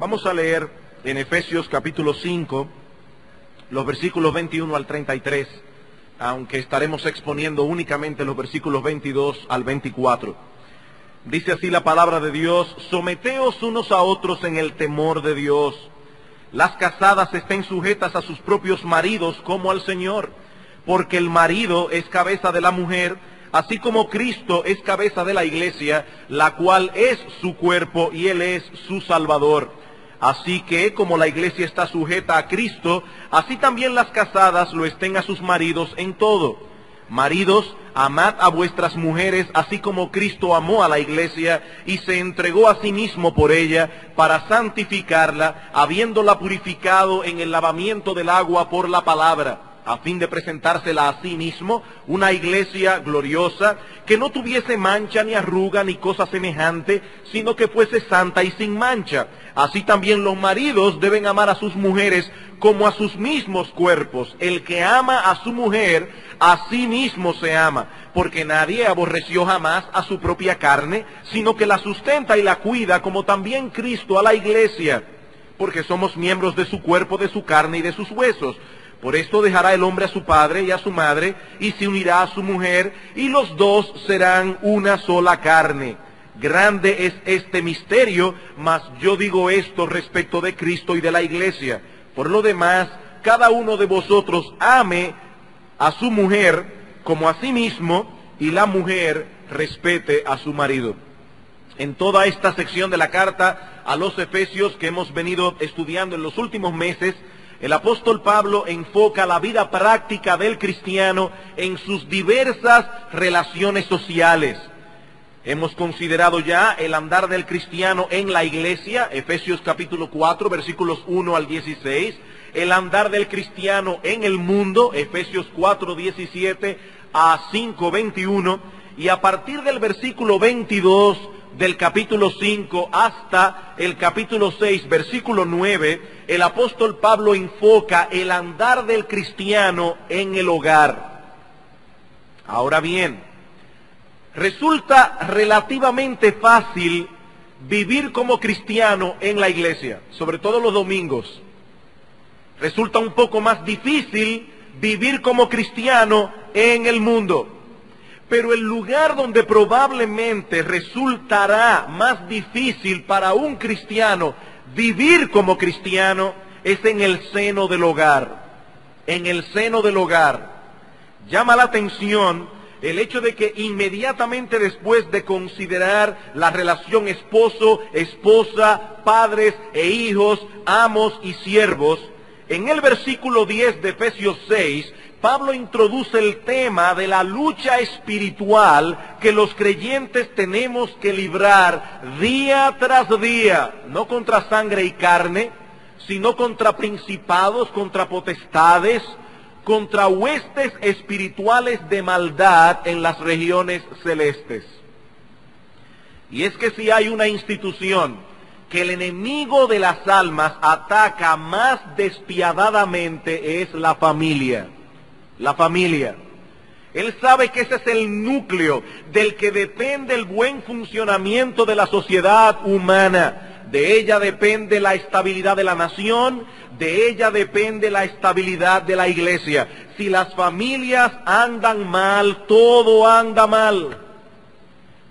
Vamos a leer en Efesios capítulo 5, los versículos 21 al 33, aunque estaremos exponiendo únicamente los versículos 22 al 24. Dice así la palabra de Dios: someteos unos a otros en el temor de Dios. Las casadas estén sujetas a sus propios maridos como al Señor, porque el marido es cabeza de la mujer, así como Cristo es cabeza de la iglesia, la cual es su cuerpo y Él es su Salvador. Así que, como la iglesia está sujeta a Cristo, así también las casadas lo estén a sus maridos en todo. Maridos, amad a vuestras mujeres, así como Cristo amó a la iglesia y se entregó a sí mismo por ella, para santificarla, habiéndola purificado en el lavamiento del agua por la palabra, a fin de presentársela a sí mismo, una iglesia gloriosa, que no tuviese mancha ni arruga ni cosa semejante, sino que fuese santa y sin mancha. Así también los maridos deben amar a sus mujeres como a sus mismos cuerpos. El que ama a su mujer, a sí mismo se ama, porque nadie aborreció jamás a su propia carne, sino que la sustenta y la cuida, como también Cristo a la iglesia, porque somos miembros de su cuerpo, de su carne y de sus huesos. Por esto dejará el hombre a su padre y a su madre, y se unirá a su mujer, y los dos serán una sola carne. Grande es este misterio, mas yo digo esto respecto de Cristo y de la iglesia. Por lo demás, cada uno de vosotros ame a su mujer como a sí mismo, y la mujer respete a su marido. En toda esta sección de la carta a los Efesios que hemos venido estudiando en los últimos meses, el apóstol Pablo enfoca la vida práctica del cristiano en sus diversas relaciones sociales. Hemos considerado ya el andar del cristiano en la iglesia, Efesios capítulo 4, versículos 1 al 16, el andar del cristiano en el mundo, Efesios 4, 17 a 5, 21, y a partir del versículo 22 del capítulo 5 hasta el capítulo 6, versículo 9, el apóstol Pablo enfoca el andar del cristiano en el hogar. Ahora bien, resulta relativamente fácil vivir como cristiano en la iglesia, sobre todo los domingos. Resulta un poco más difícil vivir como cristiano en el mundo. Pero el lugar donde probablemente resultará más difícil para un cristiano vivir como cristiano es en el seno del hogar. En el seno del hogar. Llama la atención el hecho de que inmediatamente después de considerar la relación esposo, esposa, padres e hijos, amos y siervos, en el versículo 10 de Efesios 6, Pablo introduce el tema de la lucha espiritual que los creyentes tenemos que librar día tras día, no contra sangre y carne, sino contra principados, contra potestades, contra huestes espirituales de maldad en las regiones celestes. Y es que si hay una institución que el enemigo de las almas ataca más despiadadamente es la familia. La familia. Él sabe que ese es el núcleo del que depende el buen funcionamiento de la sociedad humana. De ella depende la estabilidad de la nación, de ella depende la estabilidad de la iglesia. Si las familias andan mal, todo anda mal.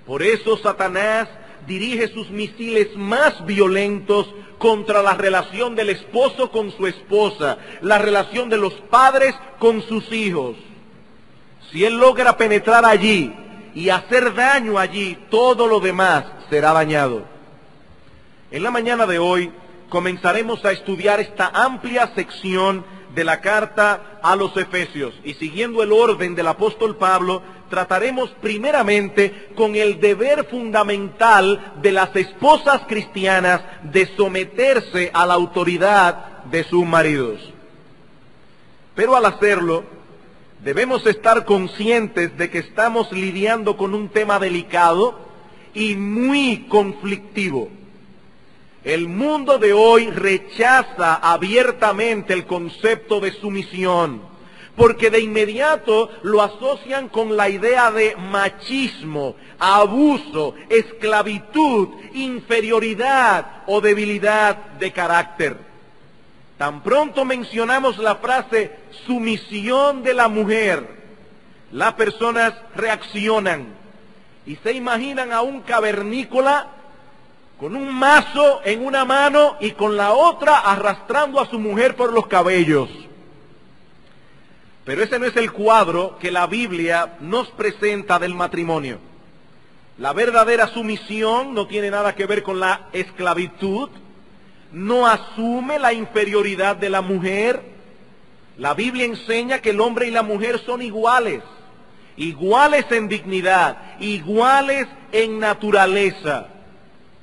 Por eso Satanás dirige sus misiles más violentos contra la relación del esposo con su esposa, la relación de los padres con sus hijos. Si él logra penetrar allí y hacer daño allí, todo lo demás será dañado. En la mañana de hoy comenzaremos a estudiar esta amplia sección de la carta a los Efesios, y siguiendo el orden del apóstol Pablo, trataremos primeramente con el deber fundamental de las esposas cristianas de someterse a la autoridad de sus maridos. Pero al hacerlo, debemos estar conscientes de que estamos lidiando con un tema delicado y muy conflictivo. El mundo de hoy rechaza abiertamente el concepto de sumisión, porque de inmediato lo asocian con la idea de machismo, abuso, esclavitud, inferioridad o debilidad de carácter. Tan pronto mencionamos la frase sumisión de la mujer, las personas reaccionan y se imaginan a un cavernícola con un mazo en una mano y con la otra arrastrando a su mujer por los cabellos. Pero ese no es el cuadro que la Biblia nos presenta del matrimonio. La verdadera sumisión no tiene nada que ver con la esclavitud, no asume la inferioridad de la mujer. La Biblia enseña que el hombre y la mujer son iguales, iguales en dignidad, iguales en naturaleza.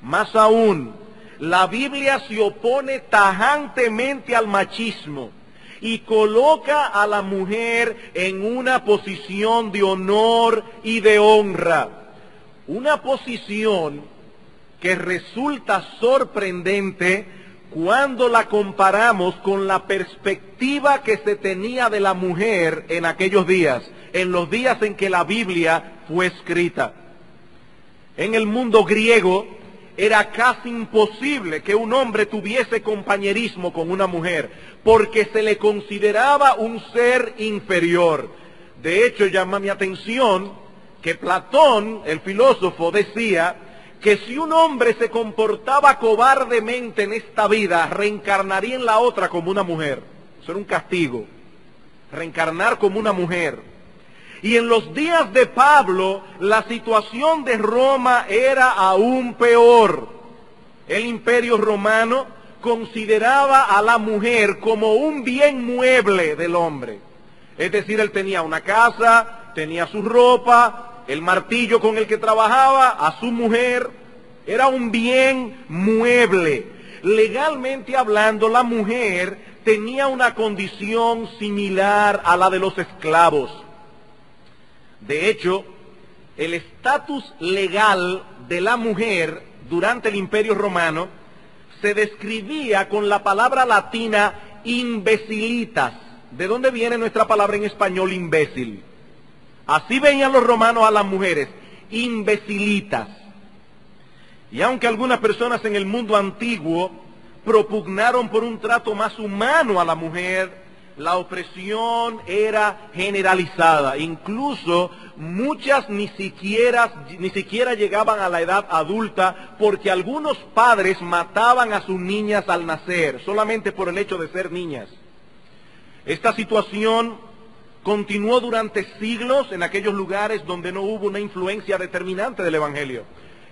Más aún, la Biblia se opone tajantemente al machismo y coloca a la mujer en una posición de honor y de honra. Una posición que resulta sorprendente cuando la comparamos con la perspectiva que se tenía de la mujer en aquellos días, en los días en que la Biblia fue escrita. En el mundo griego era casi imposible que un hombre tuviese compañerismo con una mujer, porque se le consideraba un ser inferior. De hecho, llama mi atención que Platón, el filósofo, decía que si un hombre se comportaba cobardemente en esta vida, reencarnaría en la otra como una mujer. Eso era un castigo, reencarnar como una mujer. Y en los días de Pablo, la situación de Roma era aún peor. El Imperio Romano consideraba a la mujer como un bien mueble del hombre. Es decir, él tenía una casa, tenía su ropa, el martillo con el que trabajaba, a su mujer. Era un bien mueble. Legalmente hablando, la mujer tenía una condición similar a la de los esclavos. De hecho, el estatus legal de la mujer durante el Imperio Romano se describía con la palabra latina imbecilitas. ¿De dónde viene nuestra palabra en español imbécil? Así veían los romanos a las mujeres, imbecilitas. Y aunque algunas personas en el mundo antiguo propugnaron por un trato más humano a la mujer, la opresión era generalizada. Incluso muchas ni siquiera llegaban a la edad adulta, porque algunos padres mataban a sus niñas al nacer, solamente por el hecho de ser niñas. Esta situación continuó durante siglos en aquellos lugares donde no hubo una influencia determinante del Evangelio.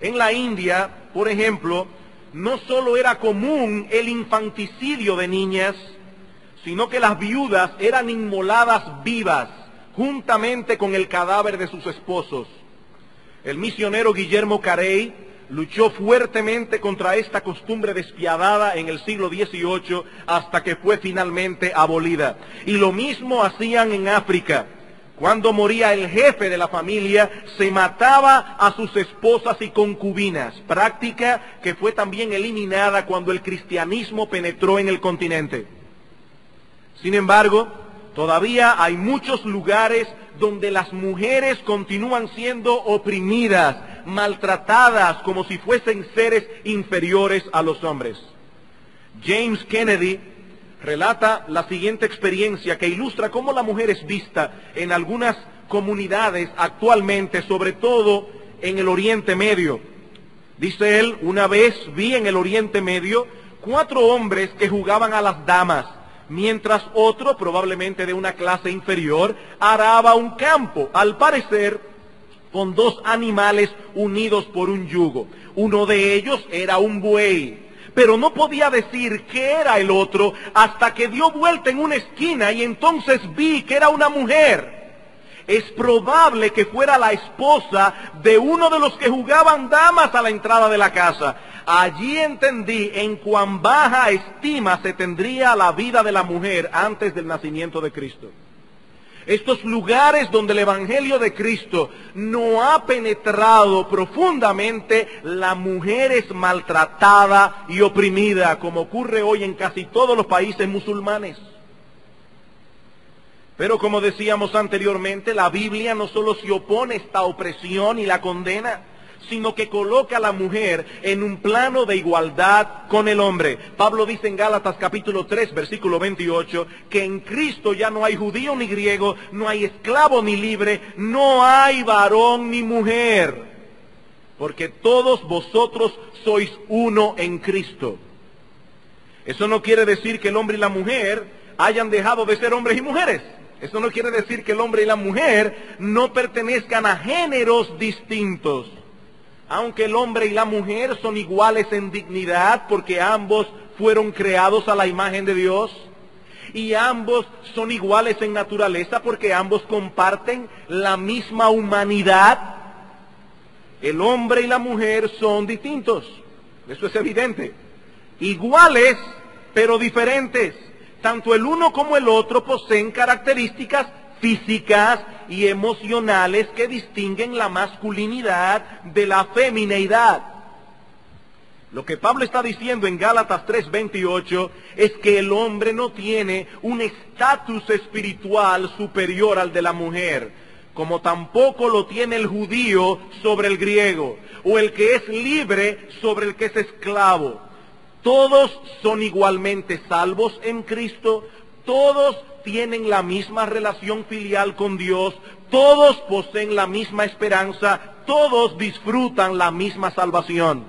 En la India, por ejemplo, no solo era común el infanticidio de niñas, sino que las viudas eran inmoladas vivas, juntamente con el cadáver de sus esposos. El misionero Guillermo Carey luchó fuertemente contra esta costumbre despiadada en el siglo XVIII hasta que fue finalmente abolida. Y lo mismo hacían en África. Cuando moría el jefe de la familia, se mataba a sus esposas y concubinas, práctica que fue también eliminada cuando el cristianismo penetró en el continente. Sin embargo, todavía hay muchos lugares donde las mujeres continúan siendo oprimidas, maltratadas como si fuesen seres inferiores a los hombres. James Kennedy relata la siguiente experiencia que ilustra cómo la mujer es vista en algunas comunidades actualmente, sobre todo en el Oriente Medio. Dice él: una vez vi en el Oriente Medio 4 hombres que jugaban a las damas, mientras otro, probablemente de una clase inferior, araba un campo, al parecer con 2 animales unidos por un yugo. Uno de ellos era un buey, pero no podía decir qué era el otro hasta que dio vuelta en una esquina y entonces vi que era una mujer. Es probable que fuera la esposa de uno de los que jugaban damas a la entrada de la casa. Allí entendí en cuán baja estima se tendría la vida de la mujer antes del nacimiento de Cristo. Estos lugares donde el Evangelio de Cristo no ha penetrado profundamente, la mujer es maltratada y oprimida, como ocurre hoy en casi todos los países musulmanes. Pero como decíamos anteriormente, la Biblia no solo se opone a esta opresión y la condena, sino que coloca a la mujer en un plano de igualdad con el hombre. Pablo dice en Gálatas capítulo 3, versículo 28, que en Cristo ya no hay judío ni griego, no hay esclavo ni libre, no hay varón ni mujer, porque todos vosotros sois uno en Cristo. Eso no quiere decir que el hombre y la mujer hayan dejado de ser hombres y mujeres. Eso no quiere decir que el hombre y la mujer no pertenezcan a géneros distintos. Aunque el hombre y la mujer son iguales en dignidad porque ambos fueron creados a la imagen de Dios, y ambos son iguales en naturaleza porque ambos comparten la misma humanidad, el hombre y la mujer son distintos. Eso es evidente. Iguales, pero diferentes. Tanto el uno como el otro poseen características físicas y emocionales que distinguen la masculinidad de la femineidad. Lo que Pablo está diciendo en Gálatas 3:28 es que el hombre no tiene un estatus espiritual superior al de la mujer, como tampoco lo tiene el judío sobre el griego, o el que es libre sobre el que es esclavo. Todos son igualmente salvos en Cristo, todos tienen la misma relación filial con Dios, todos poseen la misma esperanza, todos disfrutan la misma salvación.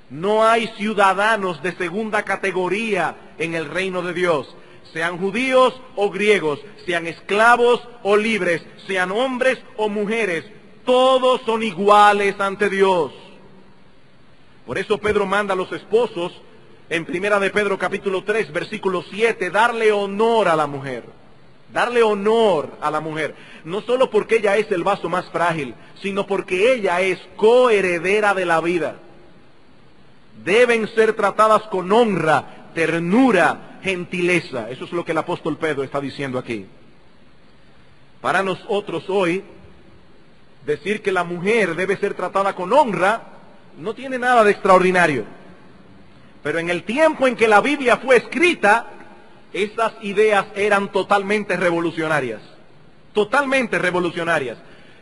No hay ciudadanos de segunda categoría en el reino de Dios, sean judíos o griegos, sean esclavos o libres, sean hombres o mujeres, todos son iguales ante Dios. Por eso Pedro manda a los esposos, en Primera de Pedro capítulo 3, versículo 7, darle honor a la mujer. Darle honor a la mujer. No solo porque ella es el vaso más frágil, sino porque ella es coheredera de la vida. Deben ser tratadas con honra, ternura, gentileza. Eso es lo que el apóstol Pedro está diciendo aquí. Para nosotros hoy, decir que la mujer debe ser tratada con honra no tiene nada de extraordinario. Pero en el tiempo en que la Biblia fue escrita, esas ideas eran totalmente revolucionarias. Totalmente revolucionarias.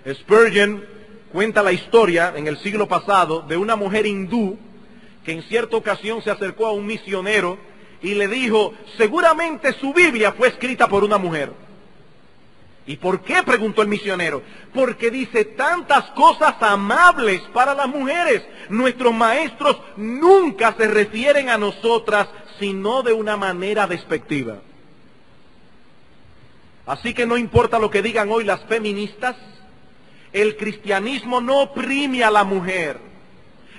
Spurgeon cuenta la historia en el siglo pasado de una mujer hindú que en cierta ocasión se acercó a un misionero y le dijo, seguramente su Biblia fue escrita por una mujer. ¿Y por qué?, preguntó el misionero. Porque dice tantas cosas amables para las mujeres. Nuestros maestros nunca se refieren a nosotras, sino de una manera despectiva. Así que no importa lo que digan hoy las feministas, el cristianismo no oprime a la mujer,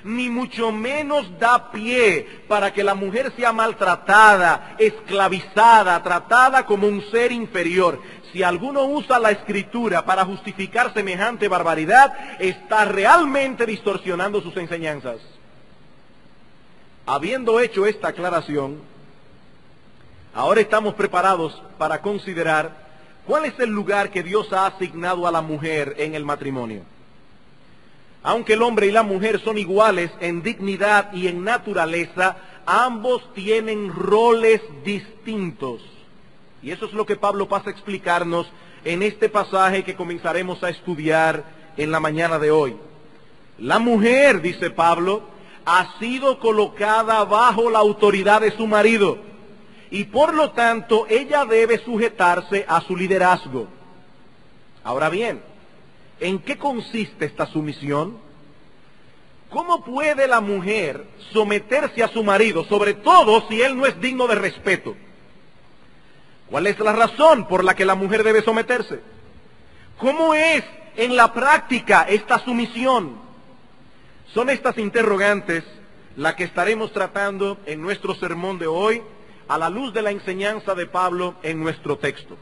ni mucho menos da pie para que la mujer sea maltratada, esclavizada, tratada como un ser inferior. Si alguno usa la Escritura para justificar semejante barbaridad, está realmente distorsionando sus enseñanzas. Habiendo hecho esta aclaración, ahora estamos preparados para considerar cuál es el lugar que Dios ha asignado a la mujer en el matrimonio. Aunque el hombre y la mujer son iguales en dignidad y en naturaleza, ambos tienen roles distintos. Y eso es lo que Pablo pasa a explicarnos en este pasaje que comenzaremos a estudiar en la mañana de hoy. La mujer, dice Pablo, ha sido colocada bajo la autoridad de su marido y por lo tanto ella debe sujetarse a su liderazgo. Ahora bien, ¿en qué consiste esta sumisión? ¿Cómo puede la mujer someterse a su marido, sobre todo si él no es digno de respeto? ¿Cuál es la razón por la que la mujer debe someterse? ¿Cómo es en la práctica esta sumisión? Son estas interrogantes las que estaremos tratando en nuestro sermón de hoy a la luz de la enseñanza de Pablo en nuestro texto.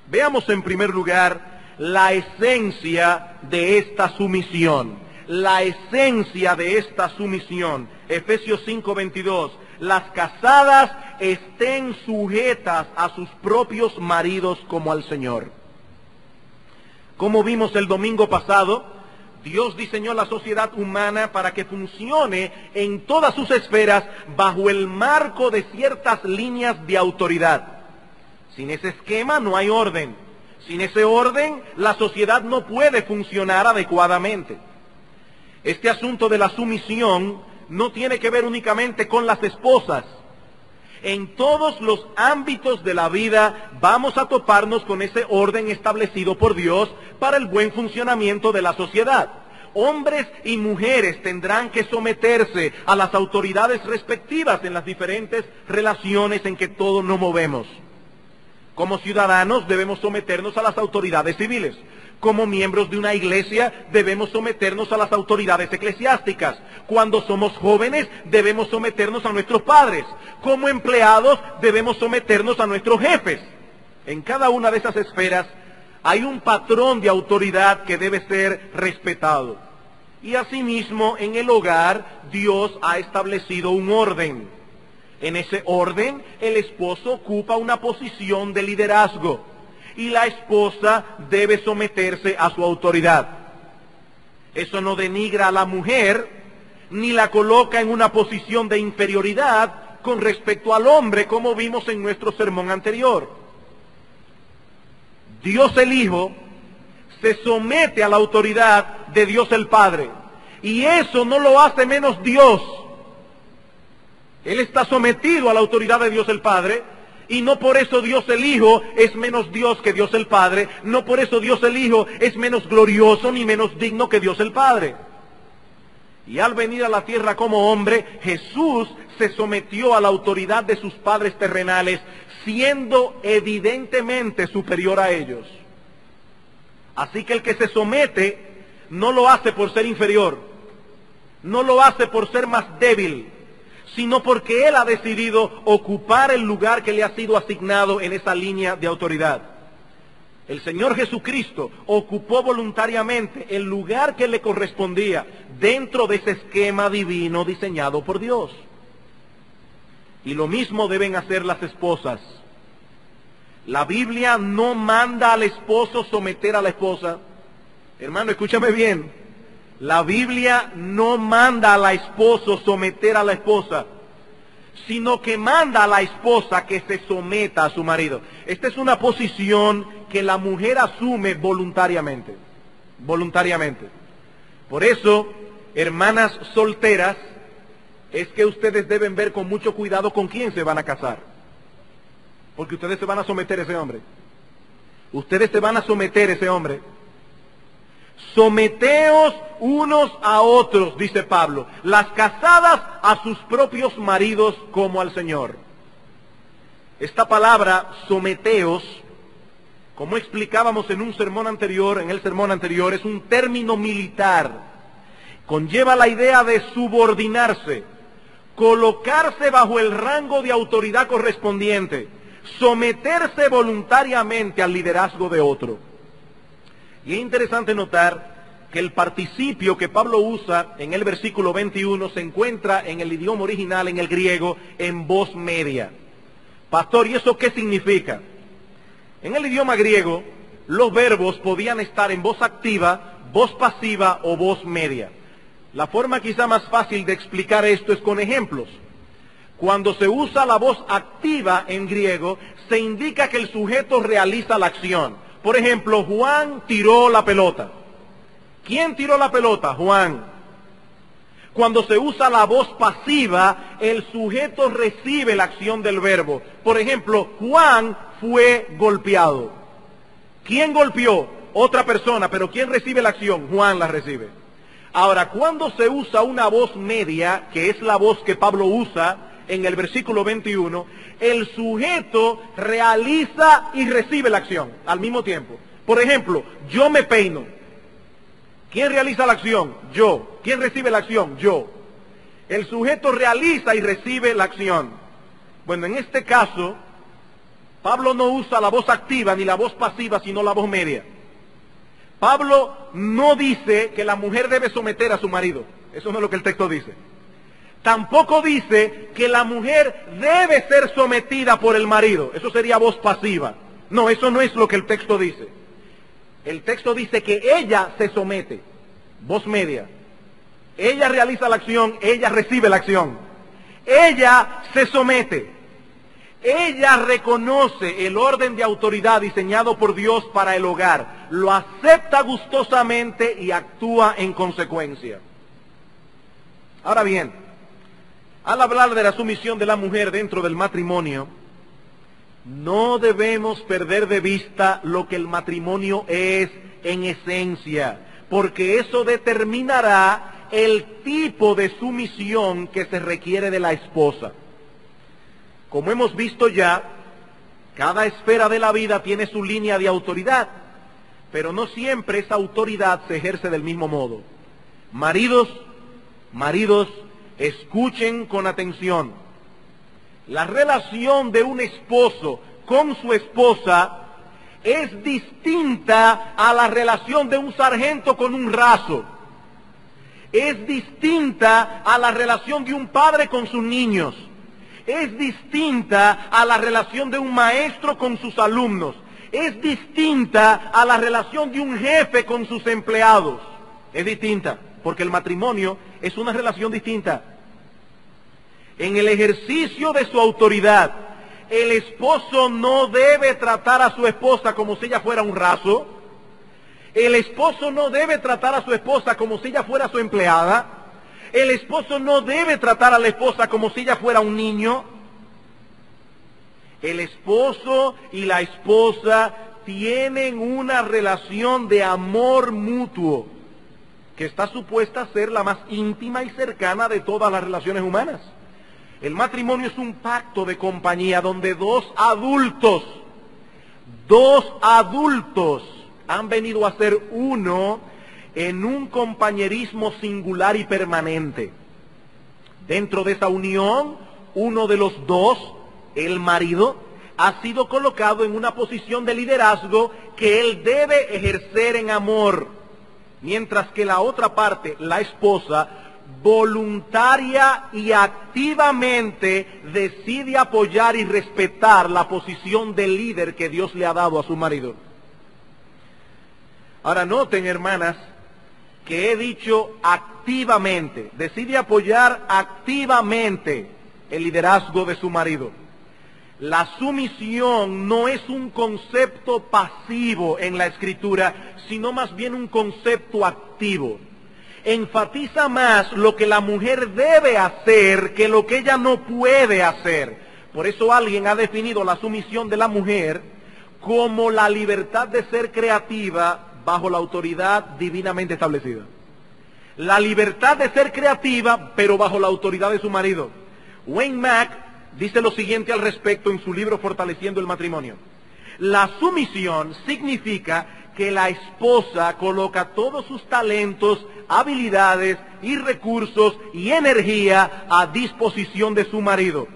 Veamos en primer lugar la esencia de esta sumisión. La esencia de esta sumisión. Efesios 5:22. Las casadas estén sujetas a sus propios maridos como al Señor. Como vimos el domingo pasado, Dios diseñó la sociedad humana para que funcione en todas sus esferas bajo el marco de ciertas líneas de autoridad. Sin ese esquema no hay orden. Sin ese orden, la sociedad no puede funcionar adecuadamente. Este asunto de la sumisión no tiene que ver únicamente con las esposas. En todos los ámbitos de la vida vamos a toparnos con ese orden establecido por Dios para el buen funcionamiento de la sociedad. Hombres y mujeres tendrán que someterse a las autoridades respectivas en las diferentes relaciones en que todos nos movemos. Como ciudadanos debemos someternos a las autoridades civiles. Como miembros de una iglesia debemos someternos a las autoridades eclesiásticas. Cuando somos jóvenes debemos someternos a nuestros padres. Como empleados debemos someternos a nuestros jefes. En cada una de esas esferas hay un patrón de autoridad que debe ser respetado. Y asimismo en el hogar Dios ha establecido un orden. En ese orden el esposo ocupa una posición de liderazgo y la esposa debe someterse a su autoridad. Eso no denigra a la mujer ni la coloca en una posición de inferioridad con respecto al hombre, como vimos en nuestro sermón anterior. Dios el Hijo se somete a la autoridad de Dios el Padre, y eso no lo hace menos Dios. Él está sometido a la autoridad de Dios el Padre, y no por eso Dios el Hijo es menos Dios que Dios el Padre, no por eso Dios el Hijo es menos glorioso ni menos digno que Dios el Padre. Y al venir a la tierra como hombre, Jesús se sometió a la autoridad de sus padres terrenales, siendo evidentemente superior a ellos. Así que el que se somete no lo hace por ser inferior, no lo hace por ser más débil, sino porque Él ha decidido ocupar el lugar que le ha sido asignado en esa línea de autoridad. El Señor Jesucristo ocupó voluntariamente el lugar que le correspondía dentro de ese esquema divino diseñado por Dios. Y lo mismo deben hacer las esposas. La Biblia no manda al esposo someter a la esposa. Hermano, escúchame bien. La Biblia no manda al esposo someter a la esposa, sino que manda a la esposa que se someta a su marido. Esta es una posición que la mujer asume voluntariamente. Voluntariamente. Por eso, hermanas solteras, es que ustedes deben ver con mucho cuidado con quién se van a casar. Porque ustedes se van a someter a ese hombre. Ustedes se van a someter a ese hombre. Someteos unos a otros, dice Pablo, las casadas a sus propios maridos como al Señor. Esta palabra, someteos, como explicábamos en un sermón anterior, en el sermón anterior, es un término militar. Conlleva la idea de subordinarse, colocarse bajo el rango de autoridad correspondiente, someterse voluntariamente al liderazgo de otro. Y es interesante notar que el participio que Pablo usa en el versículo 21 se encuentra en el idioma original, en el griego, en voz media. Pastor, ¿y eso qué significa? En el idioma griego, los verbos podían estar en voz activa, voz pasiva o voz media. La forma quizá más fácil de explicar esto es con ejemplos. Cuando se usa la voz activa en griego, se indica que el sujeto realiza la acción. Por ejemplo, Juan tiró la pelota. ¿Quién tiró la pelota? Juan. Cuando se usa la voz pasiva, el sujeto recibe la acción del verbo. Por ejemplo, Juan fue golpeado. ¿Quién golpeó? Otra persona, pero ¿quién recibe la acción? Juan la recibe. Ahora, cuando se usa una voz media, que es la voz que Pablo usa en el versículo 21, el sujeto realiza y recibe la acción al mismo tiempo. Por ejemplo, yo me peino. ¿Quién realiza la acción? Yo. ¿Quién recibe la acción? Yo. El sujeto realiza y recibe la acción. Bueno, en este caso, Pablo no usa la voz activa ni la voz pasiva, sino la voz media. Pablo no dice que la mujer debe someter a su marido. Eso no es lo que el texto dice. Tampoco dice que la mujer debe ser sometida por el marido. Eso sería voz pasiva. No, eso no es lo que el texto dice. El texto dice que ella se somete. Voz media. Ella realiza la acción, ella recibe la acción. Ella se somete. Ella reconoce el orden de autoridad diseñado por Dios para el hogar, lo acepta gustosamente y actúa en consecuencia. Ahora bien, al hablar de la sumisión de la mujer dentro del matrimonio, no debemos perder de vista lo que el matrimonio es en esencia, porque eso determinará el tipo de sumisión que se requiere de la esposa. Como hemos visto ya, cada esfera de la vida tiene su línea de autoridad, pero no siempre esa autoridad se ejerce del mismo modo. Maridos, escuchen con atención. La relación de un esposo con su esposa es distinta a la relación de un sargento con un raso. Es distinta a la relación de un padre con sus niños. Es distinta a la relación de un maestro con sus alumnos. Es distinta a la relación de un jefe con sus empleados. Es distinta, porque el matrimonio es una relación distinta. En el ejercicio de su autoridad, el esposo no debe tratar a su esposa como si ella fuera un raso. El esposo no debe tratar a su esposa como si ella fuera su empleada. El esposo no debe tratar a la esposa como si ella fuera un niño. El esposo y la esposa tienen una relación de amor mutuo que está supuesta a ser la más íntima y cercana de todas las relaciones humanas. El matrimonio es un pacto de compañía donde dos adultos han venido a ser uno en un compañerismo singular y permanente. Dentro de esa unión, uno de los dos, el marido, ha sido colocado en una posición de liderazgo que él debe ejercer en amor, mientras que la otra parte, la esposa, voluntaria y activamente decide apoyar y respetar la posición de líder que Dios le ha dado a su marido. Ahora noten, hermanas, que he dicho activamente, decide apoyar activamente el liderazgo de su marido. La sumisión no es un concepto pasivo en la Escritura, sino más bien un concepto activo. Enfatiza más lo que la mujer debe hacer que lo que ella no puede hacer. Por eso alguien ha definido la sumisión de la mujer como la libertad de ser creativa bajo la autoridad divinamente establecida. La libertad de ser creativa, pero bajo la autoridad de su marido. Wayne Mack dice lo siguiente al respecto en su libro Fortaleciendo el Matrimonio. La sumisión significa que la esposa coloca todos sus talentos, habilidades y recursos y energía a disposición de su marido.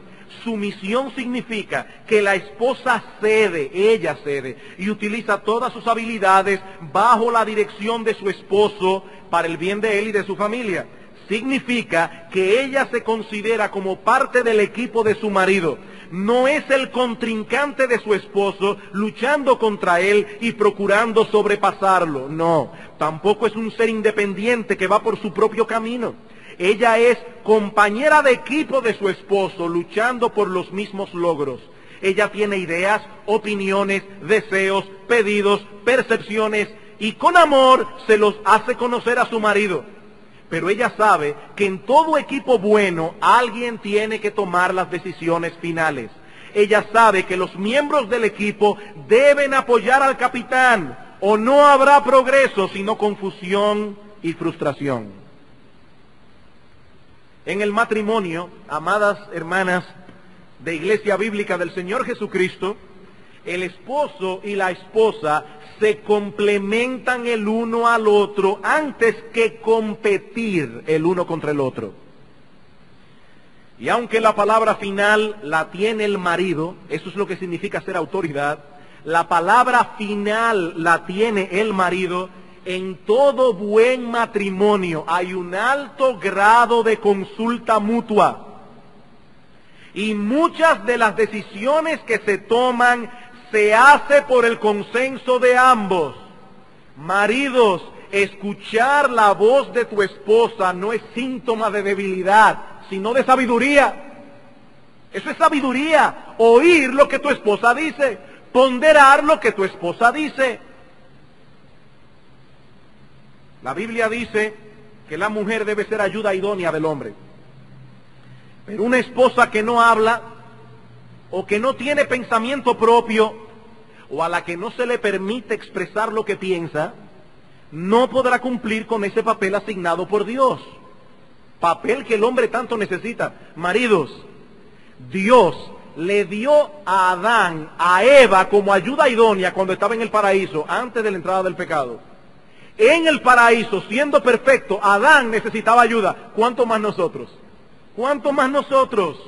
Sumisión significa que la esposa cede, ella cede, y utiliza todas sus habilidades bajo la dirección de su esposo para el bien de él y de su familia. Significa que ella se considera como parte del equipo de su marido. No es el contrincante de su esposo luchando contra él y procurando sobrepasarlo. No, tampoco es un ser independiente que va por su propio camino. Ella es compañera de equipo de su esposo, luchando por los mismos logros. Ella tiene ideas, opiniones, deseos, pedidos, percepciones, y con amor se los hace conocer a su marido. Pero ella sabe que en todo equipo bueno alguien tiene que tomar las decisiones finales. Ella sabe que los miembros del equipo deben apoyar al capitán, o no habrá progreso, sino confusión y frustración. En el matrimonio, amadas hermanas de Iglesia Bíblica del Señor Jesucristo, el esposo y la esposa se complementan el uno al otro antes que competir el uno contra el otro. Y aunque la palabra final la tiene el marido, eso es lo que significa ser autoridad, la palabra final la tiene el marido. En todo buen matrimonio hay un alto grado de consulta mutua. Y muchas de las decisiones que se toman se hace por el consenso de ambos. Maridos, escuchar la voz de tu esposa no es síntoma de debilidad, sino de sabiduría. Eso es sabiduría, oír lo que tu esposa dice, ponderar lo que tu esposa dice. La Biblia dice que la mujer debe ser ayuda idónea del hombre. Pero una esposa que no habla, o que no tiene pensamiento propio, o a la que no se le permite expresar lo que piensa, no podrá cumplir con ese papel asignado por Dios. Papel que el hombre tanto necesita. Maridos, Dios le dio a Adán, a Eva, como ayuda idónea cuando estaba en el paraíso, antes de la entrada del pecado. En el paraíso, siendo perfecto, Adán necesitaba ayuda. ¿Cuánto más nosotros? ¿Cuánto más nosotros?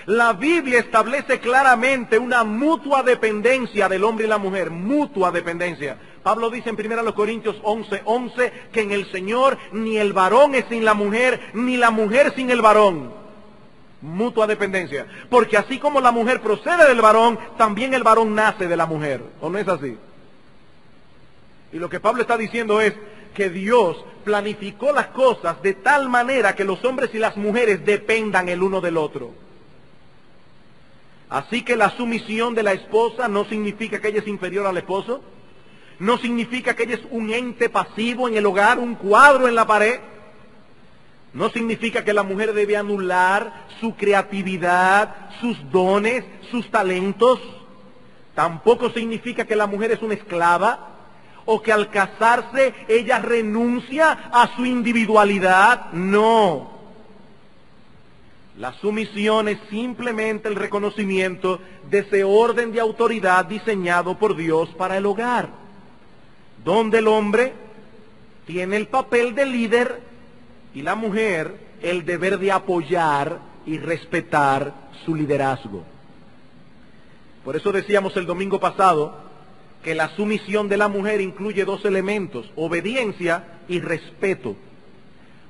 La Biblia establece claramente una mutua dependencia del hombre y la mujer, mutua dependencia. Pablo dice en 1 Corintios 11:11 que en el Señor ni el varón es sin la mujer, ni la mujer sin el varón. Mutua dependencia. Porque así como la mujer procede del varón, también el varón nace de la mujer. ¿O no es así? Y lo que Pablo está diciendo es que Dios planificó las cosas de tal manera que los hombres y las mujeres dependan el uno del otro. Así que la sumisión de la esposa no significa que ella es inferior al esposo, no significa que ella es un ente pasivo en el hogar, un cuadro en la pared, no significa que la mujer debe anular su creatividad, sus dones, sus talentos, tampoco significa que la mujer es una esclava, o que al casarse ella renuncia a su individualidad. No. La sumisión es simplemente el reconocimiento de ese orden de autoridad diseñado por Dios para el hogar, donde el hombre tiene el papel de líder y la mujer el deber de apoyar y respetar su liderazgo. Por eso decíamos el domingo pasado que la sumisión de la mujer incluye dos elementos: obediencia y respeto.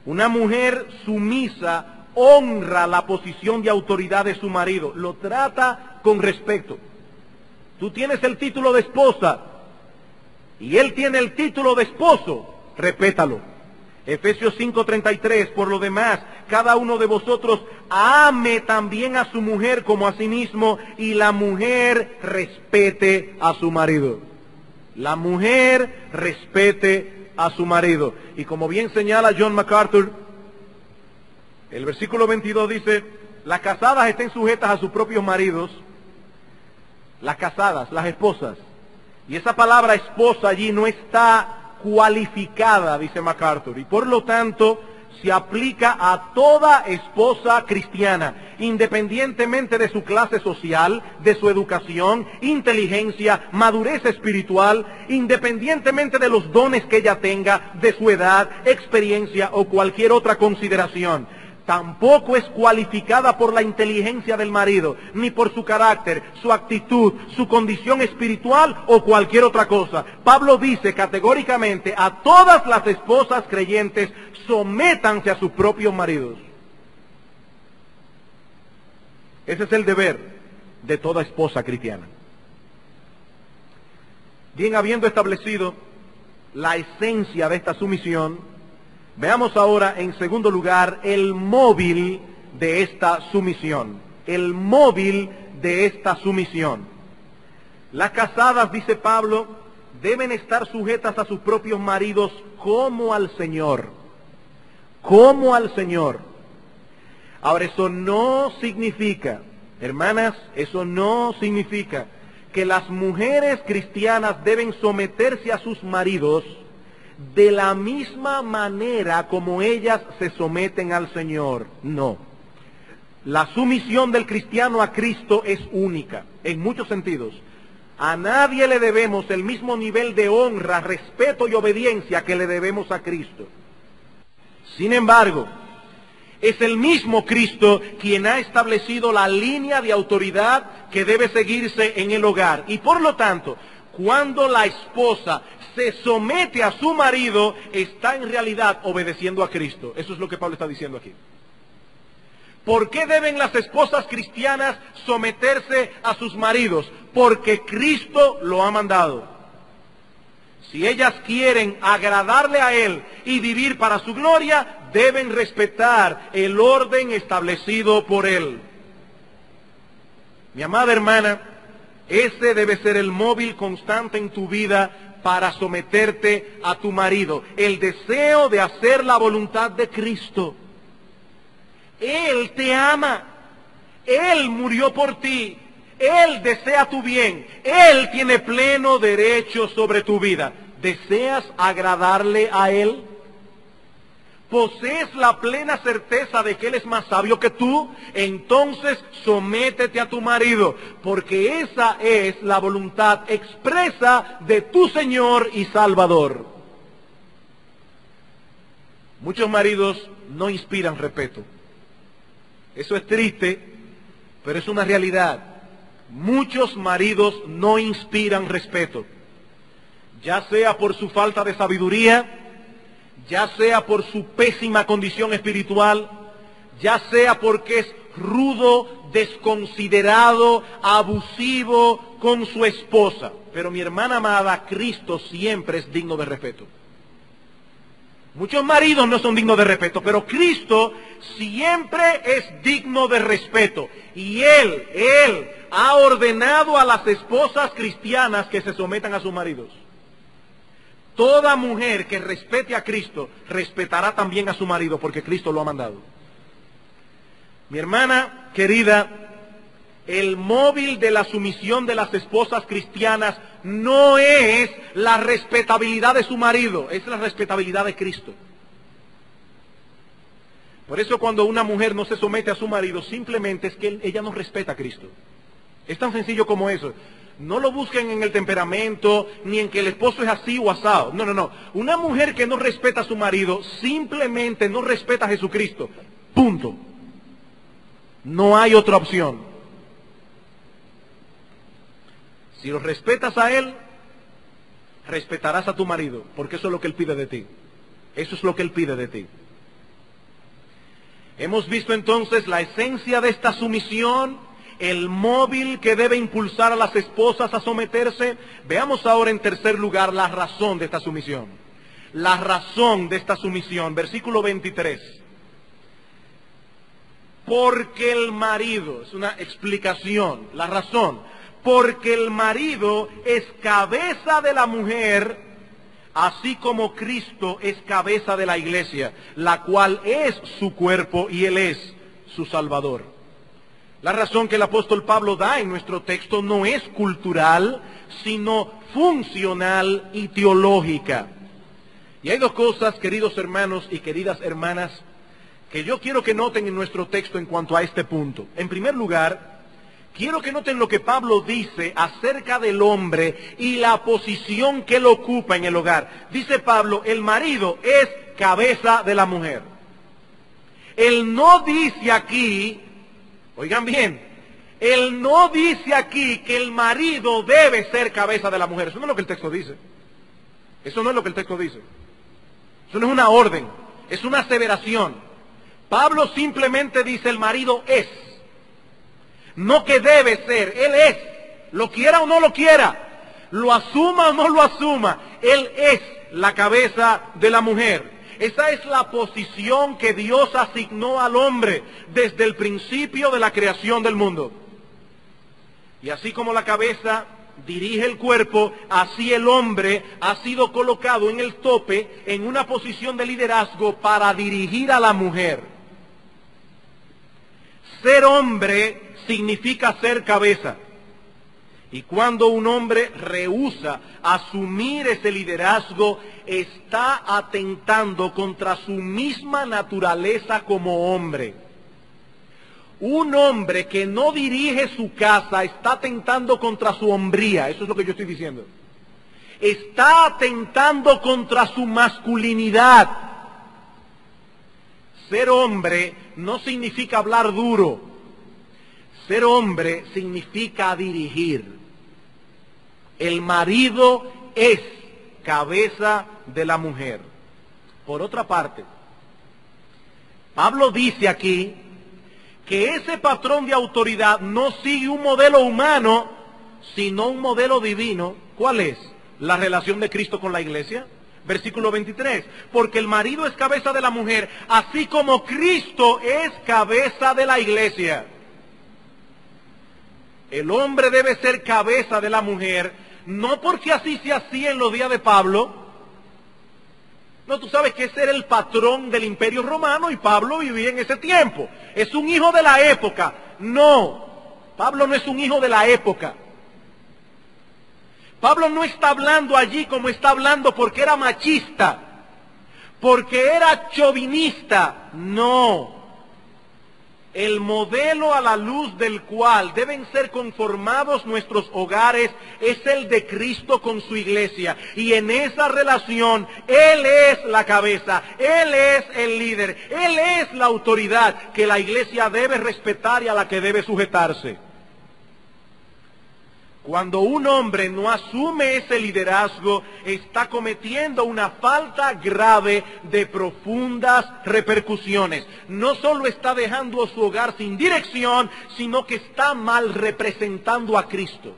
Una mujer sumisa honra la posición de autoridad de su marido, lo trata con respeto. Tú tienes el título de esposa y él tiene el título de esposo, respétalo. Efesios 5:33, por lo demás, cada uno de vosotros ame también a su mujer como a sí mismo, y la mujer respete a su marido. La mujer respete a su marido. Y como bien señala John MacArthur, el versículo 22 dice: las casadas estén sujetas a sus propios maridos. Las casadas, las esposas. Y esa palabra esposa allí no está cualificada, dice MacArthur, y por lo tanto se aplica a toda esposa cristiana, independientemente de su clase social, de su educación, inteligencia, madurez espiritual, independientemente de los dones que ella tenga, de su edad, experiencia o cualquier otra consideración. Tampoco es cualificada por la inteligencia del marido, ni por su carácter, su actitud, su condición espiritual o cualquier otra cosa. Pablo dice categóricamente a todas las esposas creyentes: sométanse a sus propios maridos. Ese es el deber de toda esposa cristiana. Bien, habiendo establecido la esencia de esta sumisión, veamos ahora, en segundo lugar, el móvil de esta sumisión. El móvil de esta sumisión. Las casadas, dice Pablo, deben estar sujetas a sus propios maridos como al Señor. Como al Señor. Ahora, eso no significa, hermanas, eso no significa que las mujeres cristianas deben someterse a sus maridos de la misma manera como ellas se someten al Señor. No. La sumisión del cristiano a Cristo es única, en muchos sentidos. A nadie le debemos el mismo nivel de honra, respeto y obediencia que le debemos a Cristo. Sin embargo, es el mismo Cristo quien ha establecido la línea de autoridad que debe seguirse en el hogar. Y por lo tanto, cuando la esposa se somete a su marido, está en realidad obedeciendo a Cristo. Eso es lo que Pablo está diciendo aquí. ¿Por qué deben las esposas cristianas someterse a sus maridos? Porque Cristo lo ha mandado. Si ellas quieren agradarle a Él y vivir para su gloria, deben respetar el orden establecido por Él. Mi amada hermana, ese debe ser el móvil constante en tu vida para someterte a tu marido. El deseo de hacer la voluntad de Cristo. Él te ama. Él murió por ti. Él desea tu bien. Él tiene pleno derecho sobre tu vida. ¿Deseas agradarle a Él? ¿Posees la plena certeza de que Él es más sabio que tú? Entonces sométete a tu marido, porque esa es la voluntad expresa de tu Señor y Salvador. Muchos maridos no inspiran respeto. Eso es triste, pero es una realidad. Muchos maridos no inspiran respeto, ya sea por su falta de sabiduría, ya sea por su pésima condición espiritual, ya sea porque es rudo, desconsiderado, abusivo con su esposa. Pero mi hermana amada, Cristo siempre es digno de respeto. Muchos maridos no son dignos de respeto, pero Cristo siempre es digno de respeto. Y Él ha ordenado a las esposas cristianas que se sometan a sus maridos. Toda mujer que respete a Cristo, respetará también a su marido, porque Cristo lo ha mandado. Mi hermana querida, el móvil de la sumisión de las esposas cristianas no es la respetabilidad de su marido, es la respetabilidad de Cristo. Por eso cuando una mujer no se somete a su marido, simplemente es que ella no respeta a Cristo. Es tan sencillo como eso. No lo busquen en el temperamento, ni en que el esposo es así o asado. No, no, no. Una mujer que no respeta a su marido, simplemente no respeta a Jesucristo. Punto. No hay otra opción. Si lo respetas a Él, respetarás a tu marido, porque eso es lo que Él pide de ti. Eso es lo que Él pide de ti. Hemos visto entonces la esencia de esta sumisión, el móvil que debe impulsar a las esposas a someterse. Veamos ahora en tercer lugar la razón de esta sumisión. La razón de esta sumisión, versículo 23. Porque el marido, es una explicación, la razón. Porque el marido es cabeza de la mujer, así como Cristo es cabeza de la iglesia, la cual es su cuerpo y Él es su Salvador. La razón que el apóstol Pablo da en nuestro texto no es cultural, sino funcional y teológica. Y hay dos cosas, queridos hermanos y queridas hermanas, que yo quiero que noten en nuestro texto en cuanto a este punto. En primer lugar, quiero que noten lo que Pablo dice acerca del hombre y la posición que él ocupa en el hogar. Dice Pablo, el marido es cabeza de la mujer. Él no dice aquí, oigan bien, él no dice aquí que el marido debe ser cabeza de la mujer. Eso no es lo que el texto dice. Eso no es lo que el texto dice. Eso no es una orden, es una aseveración. Pablo simplemente dice el marido es. No que debe ser, él es. Lo quiera o no lo quiera, lo asuma o no lo asuma, él es la cabeza de la mujer. Esa es la posición que Dios asignó al hombre desde el principio de la creación del mundo. Y así como la cabeza dirige el cuerpo, así el hombre ha sido colocado en el tope, en una posición de liderazgo para dirigir a la mujer. Ser hombre significa ser cabeza. Y cuando un hombre rehúsa asumir ese liderazgo, está atentando contra su misma naturaleza como hombre. Un hombre que no dirige su casa está atentando contra su hombría. Eso es lo que yo estoy diciendo. Está atentando contra su masculinidad. Ser hombre no significa hablar duro. Ser hombre significa dirigir. El marido es cabeza de la mujer. Por otra parte, Pablo dice aquí que ese patrón de autoridad no sigue un modelo humano, sino un modelo divino. ¿Cuál es? La relación de Cristo con la iglesia. Versículo 23, porque el marido es cabeza de la mujer, así como Cristo es cabeza de la iglesia. El hombre debe ser cabeza de la mujer, no porque así se hacía en los días de Pablo. No, tú sabes que ese era el patrón del Imperio Romano y Pablo vivía en ese tiempo. Es un hijo de la época. No, Pablo no es un hijo de la época. Pablo no está hablando allí como está hablando porque era machista, porque era chauvinista. No. El modelo a la luz del cual deben ser conformados nuestros hogares es el de Cristo con su iglesia. Y en esa relación, Él es la cabeza, Él es el líder, Él es la autoridad que la iglesia debe respetar y a la que debe sujetarse. Cuando un hombre no asume ese liderazgo, está cometiendo una falta grave de profundas repercusiones. No solo está dejando su hogar sin dirección, sino que está mal representando a Cristo.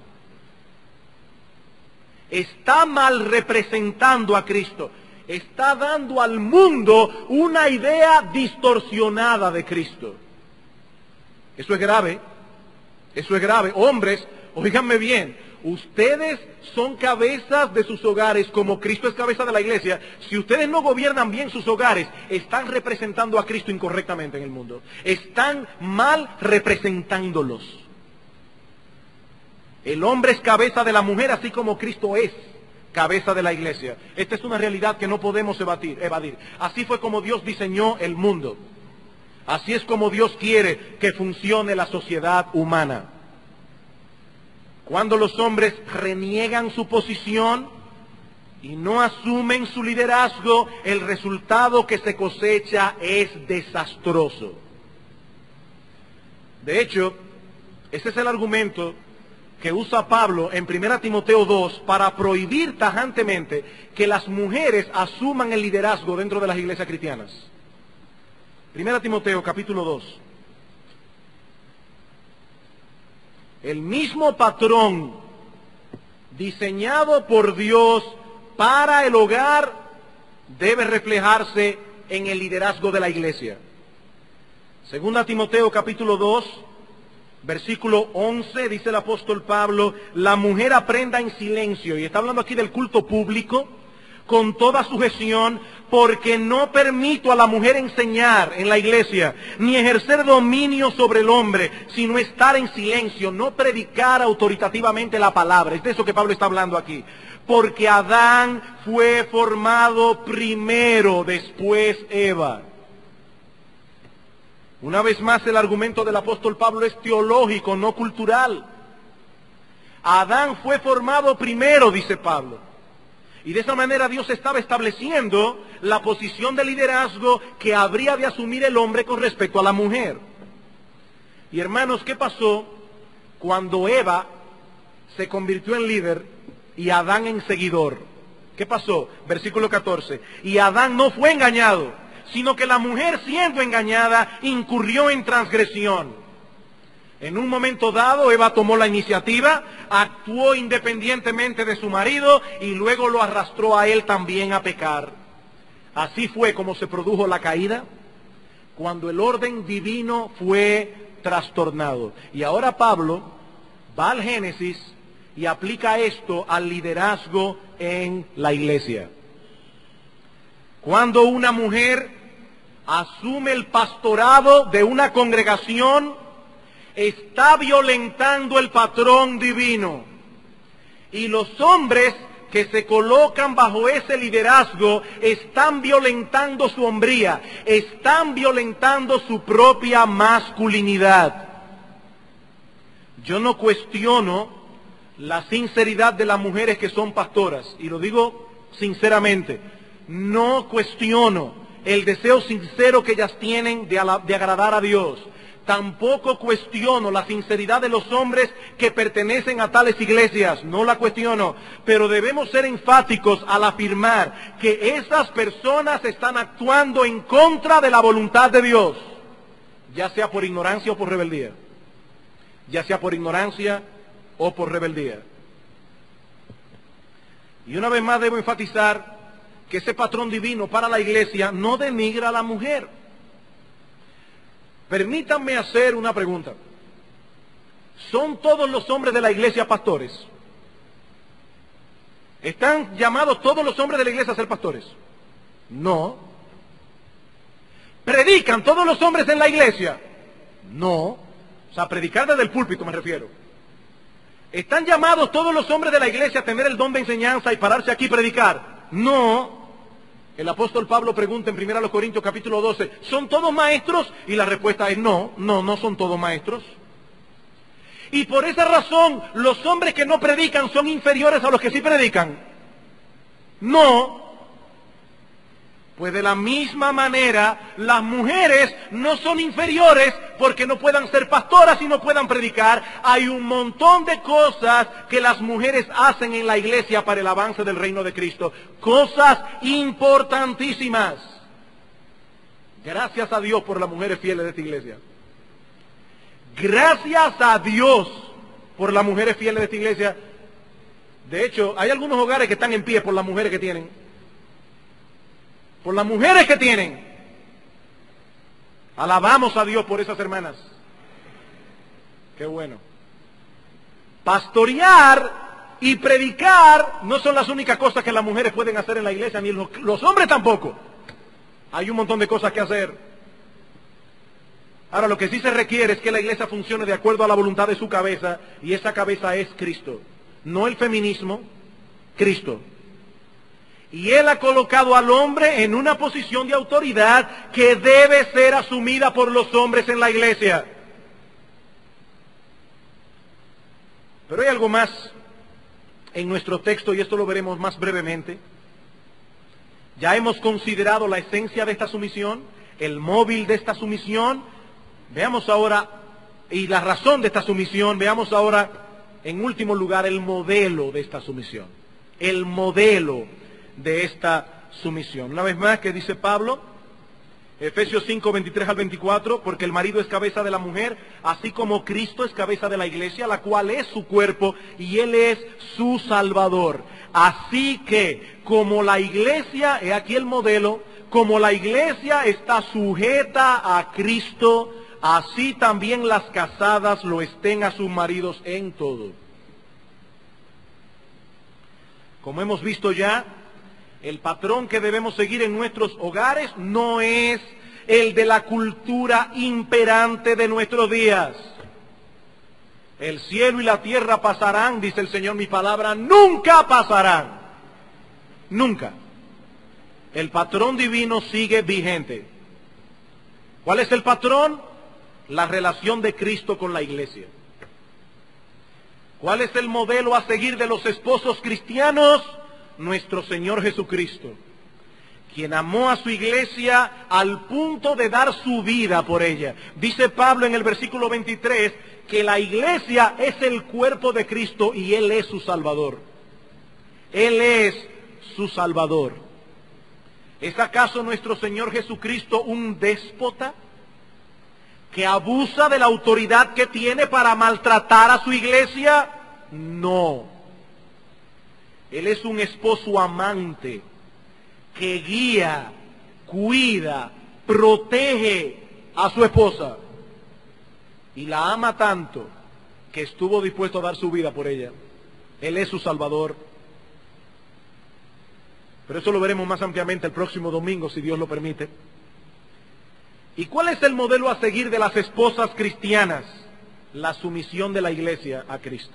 Está mal representando a Cristo. Está dando al mundo una idea distorsionada de Cristo. Eso es grave. Eso es grave. Hombres, óiganme bien, ustedes son cabezas de sus hogares como Cristo es cabeza de la iglesia. Si ustedes no gobiernan bien sus hogares, están representando a Cristo incorrectamente en el mundo. Están mal representándolos. El hombre es cabeza de la mujer, así como Cristo es cabeza de la iglesia. Esta es una realidad que no podemos evadir. Así fue como Dios diseñó el mundo. Así es como Dios quiere que funcione la sociedad humana. Cuando los hombres reniegan su posición y no asumen su liderazgo, el resultado que se cosecha es desastroso. De hecho, ese es el argumento que usa Pablo en 1 Timoteo 2 para prohibir tajantemente que las mujeres asuman el liderazgo dentro de las iglesias cristianas. 1 Timoteo capítulo 2. El mismo patrón diseñado por Dios para el hogar debe reflejarse en el liderazgo de la iglesia. 2 Timoteo capítulo 2, versículo 11, dice el apóstol Pablo, la mujer aprenda en silencio, y está hablando aquí del culto público, con toda sujeción, porque no permito a la mujer enseñar en la iglesia, ni ejercer dominio sobre el hombre, sino estar en silencio, no predicar autoritativamente la palabra. Es de eso que Pablo está hablando aquí. Porque Adán fue formado primero, después Eva. Una vez más, el argumento del apóstol Pablo es teológico, no cultural. Adán fue formado primero, dice Pablo. Y de esa manera Dios estaba estableciendo la posición de liderazgo que habría de asumir el hombre con respecto a la mujer. Y hermanos, ¿qué pasó cuando Eva se convirtió en líder y Adán en seguidor? ¿Qué pasó? Versículo 14. Y Adán no fue engañado, sino que la mujer, siendo engañada, incurrió en transgresión. En un momento dado, Eva tomó la iniciativa, actuó independientemente de su marido y luego lo arrastró a él también a pecar. Así fue como se produjo la caída, cuando el orden divino fue trastornado. Y ahora Pablo va al Génesis y aplica esto al liderazgo en la iglesia. Cuando una mujer asume el pastorado de una congregación, está violentando el patrón divino. Y los hombres que se colocan bajo ese liderazgo están violentando su hombría, están violentando su propia masculinidad. Yo no cuestiono la sinceridad de las mujeres que son pastoras, y lo digo sinceramente, no cuestiono el deseo sincero que ellas tienen de agradar a Dios. Tampoco cuestiono la sinceridad de los hombres que pertenecen a tales iglesias, no la cuestiono, pero debemos ser enfáticos al afirmar que esas personas están actuando en contra de la voluntad de Dios, ya sea por ignorancia o por rebeldía, ya sea por ignorancia o por rebeldía. Y una vez más debo enfatizar que ese patrón divino para la iglesia no denigra a la mujer. Permítanme hacer una pregunta. ¿Son todos los hombres de la iglesia pastores? ¿Están llamados todos los hombres de la iglesia a ser pastores? No. ¿Predican todos los hombres en la iglesia? No. O sea, predicar desde el púlpito me refiero. ¿Están llamados todos los hombres de la iglesia a tener el don de enseñanza y pararse aquí y predicar? No. El apóstol Pablo pregunta en 1 Corintios capítulo 12, ¿son todos maestros? Y la respuesta es no, no son todos maestros. Y por esa razón, los hombres que no predican son inferiores a los que sí predican. No. Pues de la misma manera, las mujeres no son inferiores porque no puedan ser pastoras y no puedan predicar. Hay un montón de cosas que las mujeres hacen en la iglesia para el avance del reino de Cristo. Cosas importantísimas. Gracias a Dios por las mujeres fieles de esta iglesia. Gracias a Dios por las mujeres fieles de esta iglesia. De hecho, hay algunos hogares que están en pie por las mujeres que tienen. Por las mujeres que tienen. Alabamos a Dios por esas hermanas. Qué bueno. Pastorear y predicar no son las únicas cosas que las mujeres pueden hacer en la iglesia, ni los hombres tampoco. Hay un montón de cosas que hacer. Ahora, lo que sí se requiere es que la iglesia funcione de acuerdo a la voluntad de su cabeza, y esa cabeza es Cristo. No el feminismo, Cristo. Y Él ha colocado al hombre en una posición de autoridad que debe ser asumida por los hombres en la iglesia. Pero hay algo más en nuestro texto, y esto lo veremos más brevemente. Ya hemos considerado la esencia de esta sumisión, el móvil de esta sumisión. Veamos ahora, y la razón de esta sumisión, veamos ahora, en último lugar, el modelo de esta sumisión. El modelo de esta sumisión. Una vez más, que dice Pablo, Efesios 5, 23 al 24, porque el marido es cabeza de la mujer, así como Cristo es cabeza de la iglesia, la cual es su cuerpo, y Él es su Salvador. Así que, como la iglesia, he aquí el modelo, como la iglesia está sujeta a Cristo, así también las casadas lo estén a sus maridos en todo. Como hemos visto ya, el patrón que debemos seguir en nuestros hogares no es el de la cultura imperante de nuestros días. El cielo y la tierra pasarán, dice el Señor, mi palabra nunca pasarán. Nunca. El patrón divino sigue vigente. ¿Cuál es el patrón? La relación de Cristo con la iglesia. ¿Cuál es el modelo a seguir de los esposos cristianos? Nuestro Señor Jesucristo, quien amó a su iglesia al punto de dar su vida por ella. Dice Pablo en el versículo 23 que la iglesia es el cuerpo de Cristo y Él es su Salvador. Él es su Salvador. ¿Es acaso nuestro Señor Jesucristo un déspota que abusa de la autoridad que tiene para maltratar a su iglesia? No. Él es un esposo amante que guía, cuida, protege a su esposa y la ama tanto que estuvo dispuesto a dar su vida por ella. Él es su Salvador. Pero eso lo veremos más ampliamente el próximo domingo, si Dios lo permite. ¿Y cuál es el modelo a seguir de las esposas cristianas? La sumisión de la iglesia a Cristo.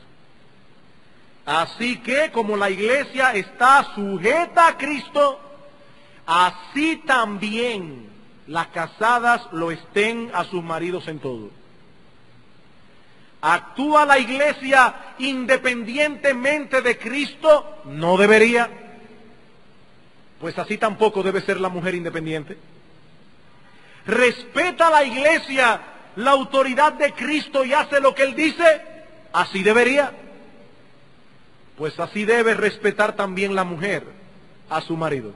Así que, como la iglesia está sujeta a Cristo, así también las casadas lo estén a sus maridos en todo. ¿Actúa la iglesia independientemente de Cristo? No debería. Pues así tampoco debe ser la mujer independiente. ¿Respeta la iglesia la autoridad de Cristo y hace lo que Él dice? Así debería. Pues así debe respetar también la mujer a su marido.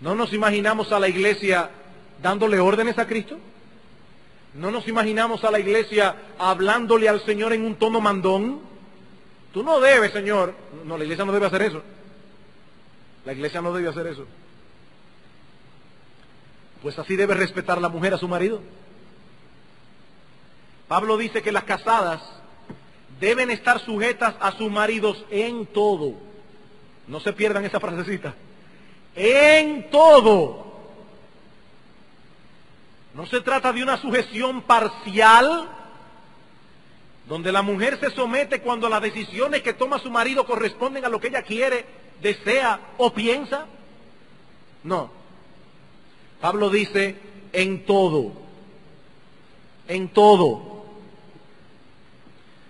¿No nos imaginamos a la iglesia dándole órdenes a Cristo? ¿No nos imaginamos a la iglesia hablándole al Señor en un tono mandón? Tú no debes, Señor. No, la iglesia no debe hacer eso. La iglesia no debe hacer eso. Pues así debe respetar la mujer a su marido. Pablo dice que las casadas deben estar sujetas a sus maridos en todo. No se pierdan esa frasecita. En todo. No se trata de una sujeción parcial, donde la mujer se somete cuando las decisiones que toma su marido corresponden a lo que ella quiere, desea o piensa. No. Pablo dice, en todo. En todo.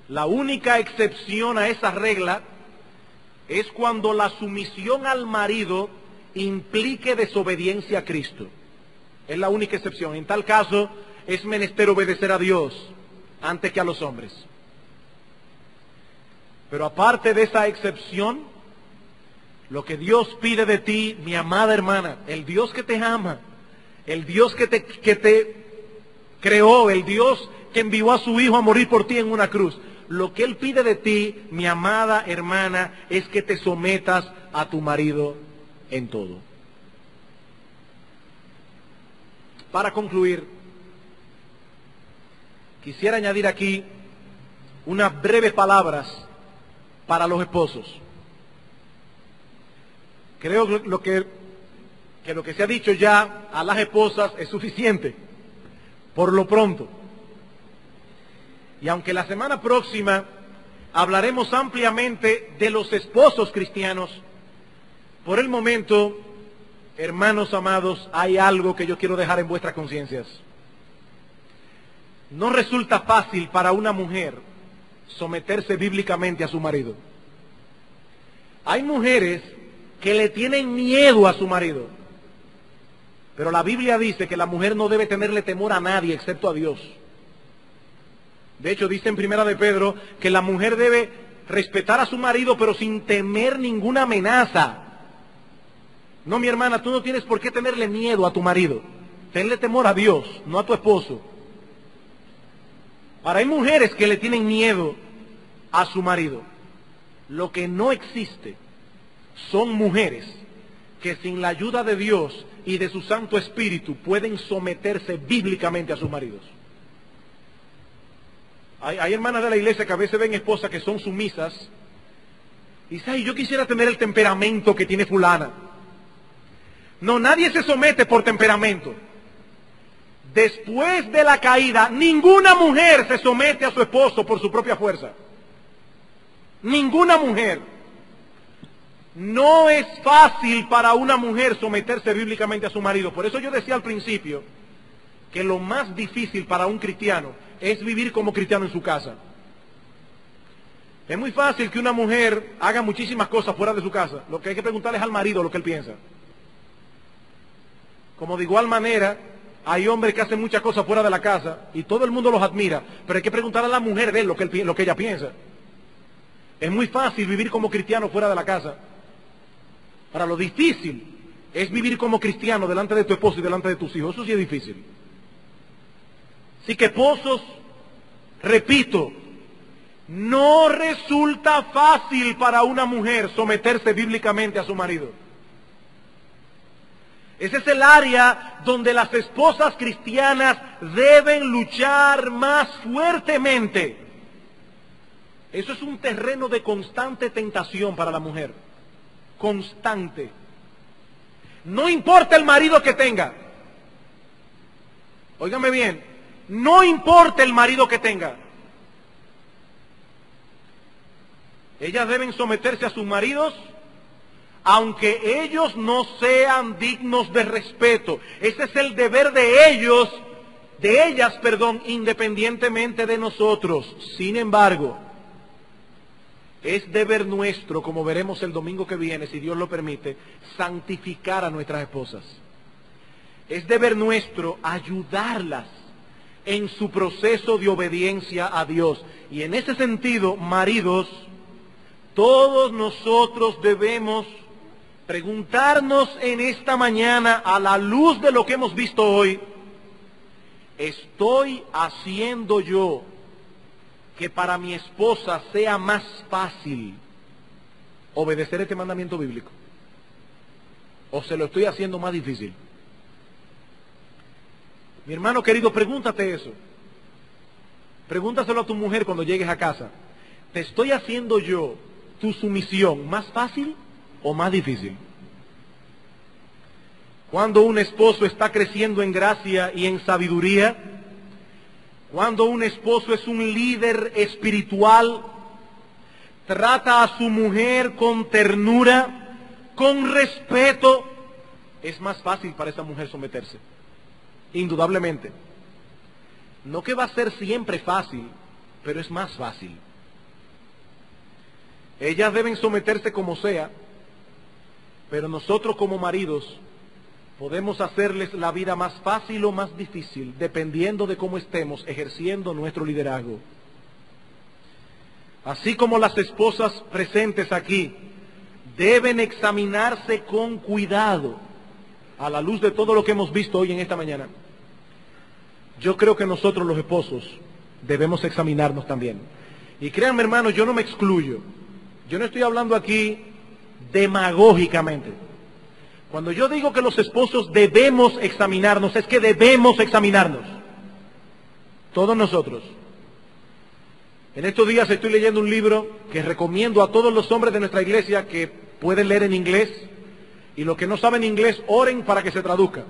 La única excepción a esa regla es cuando la sumisión al marido implique desobediencia a Cristo. Es la única excepción. En tal caso, es menester obedecer a Dios antes que a los hombres. Pero aparte de esa excepción, lo que Dios pide de ti, mi amada hermana, el Dios que te ama, el Dios que te creó, el Dios que envió a su Hijo a morir por ti en una cruz, lo que Él pide de ti, mi amada hermana, es que te sometas a tu marido en todo. Para concluir, quisiera añadir aquí unas breves palabras para los esposos. Creo que lo que se ha dicho ya a las esposas es suficiente, por lo pronto. Y aunque la semana próxima hablaremos ampliamente de los esposos cristianos, por el momento, hermanos amados, hay algo que yo quiero dejar en vuestras conciencias. No resulta fácil para una mujer someterse bíblicamente a su marido. Hay mujeres que le tienen miedo a su marido, pero la Biblia dice que la mujer no debe tenerle temor a nadie excepto a Dios. De hecho, dice en Primera de Pedro que la mujer debe respetar a su marido, pero sin temer ninguna amenaza. No, mi hermana, tú no tienes por qué tenerle miedo a tu marido. Tenle temor a Dios, no a tu esposo. Ahora, hay mujeres que le tienen miedo a su marido. Lo que no existe son mujeres que sin la ayuda de Dios y de su Santo Espíritu pueden someterse bíblicamente a sus maridos. Hay hermanas de la iglesia que a veces ven esposas que son sumisas y dicen, ay, yo quisiera tener el temperamento que tiene fulana. No, nadie se somete por temperamento. Después de la caída, ninguna mujer se somete a su esposo por su propia fuerza. Ninguna mujer. No es fácil para una mujer someterse bíblicamente a su marido. Por eso yo decía al principio que lo más difícil para un cristiano es vivir como cristiano en su casa. Es muy fácil que una mujer haga muchísimas cosas fuera de su casa. Lo que hay que preguntarle es al marido lo que él piensa. Como de igual manera, hay hombres que hacen muchas cosas fuera de la casa y todo el mundo los admira, pero hay que preguntarle a la mujer de él lo que ella piensa. Es muy fácil vivir como cristiano fuera de la casa. Ahora, lo difícil es vivir como cristiano delante de tu esposo y delante de tus hijos. Eso sí es difícil. Así que, esposos, repito, no resulta fácil para una mujer someterse bíblicamente a su marido. Ese es el área donde las esposas cristianas deben luchar más fuertemente. Eso es un terreno de constante tentación para la mujer. Constante. No importa el marido que tenga. Óigame bien. No importa el marido que tenga. Ellas deben someterse a sus maridos, aunque ellos no sean dignos de respeto. Ese es el deber de ellos, de ellas, independientemente de nosotros. Sin embargo, es deber nuestro, como veremos el domingo que viene, si Dios lo permite, santificar a nuestras esposas. Es deber nuestro ayudarlas en su proceso de obediencia a Dios. Y en ese sentido, maridos, todos nosotros debemos preguntarnos en esta mañana, a la luz de lo que hemos visto hoy, ¿estoy haciendo yo que para mi esposa sea más fácil obedecer este mandamiento bíblico? ¿O se lo estoy haciendo más difícil? Mi hermano querido, pregúntate eso. Pregúntaselo a tu mujer cuando llegues a casa. ¿Te estoy haciendo yo tu sumisión más fácil o más difícil? Cuando un esposo está creciendo en gracia y en sabiduría, cuando un esposo es un líder espiritual, trata a su mujer con ternura, con respeto, es más fácil para esa mujer someterse. Indudablemente. No que va a ser siempre fácil, pero es más fácil. Ellas deben someterse como sea, pero nosotros como maridos podemos hacerles la vida más fácil o más difícil, dependiendo de cómo estemos ejerciendo nuestro liderazgo. Así como las esposas presentes aquí deben examinarse con cuidado a la luz de todo lo que hemos visto hoy en esta mañana, yo creo que nosotros los esposos debemos examinarnos también. Y créanme, hermanos, yo no me excluyo. Yo no estoy hablando aquí demagógicamente. Cuando yo digo que los esposos debemos examinarnos, es que debemos examinarnos. Todos nosotros. En estos días estoy leyendo un libro que recomiendo a todos los hombres de nuestra iglesia que pueden leer en inglés, y los que no saben inglés, oren para que se traduzca.